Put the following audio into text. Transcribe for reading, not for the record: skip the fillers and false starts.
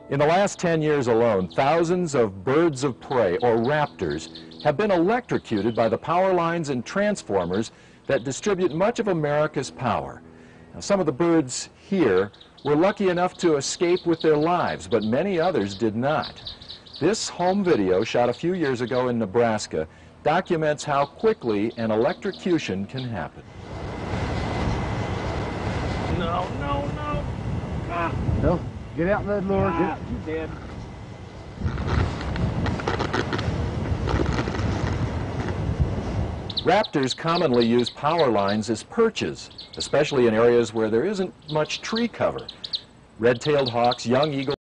In the last 10 years alone, thousands of birds of prey, or raptors, have been electrocuted by the power lines and transformers that distribute much of America's power. Now, some of the birds here were lucky enough to escape with their lives, but many others did not. This home video, shot a few years ago in Nebraska, documents how quickly an electrocution can happen. No. Ah. No, get out, Mud Lord. Ah, you dead. Raptors commonly use power lines as perches, especially in areas where there isn't much tree cover. Red-tailed hawks, young eagles,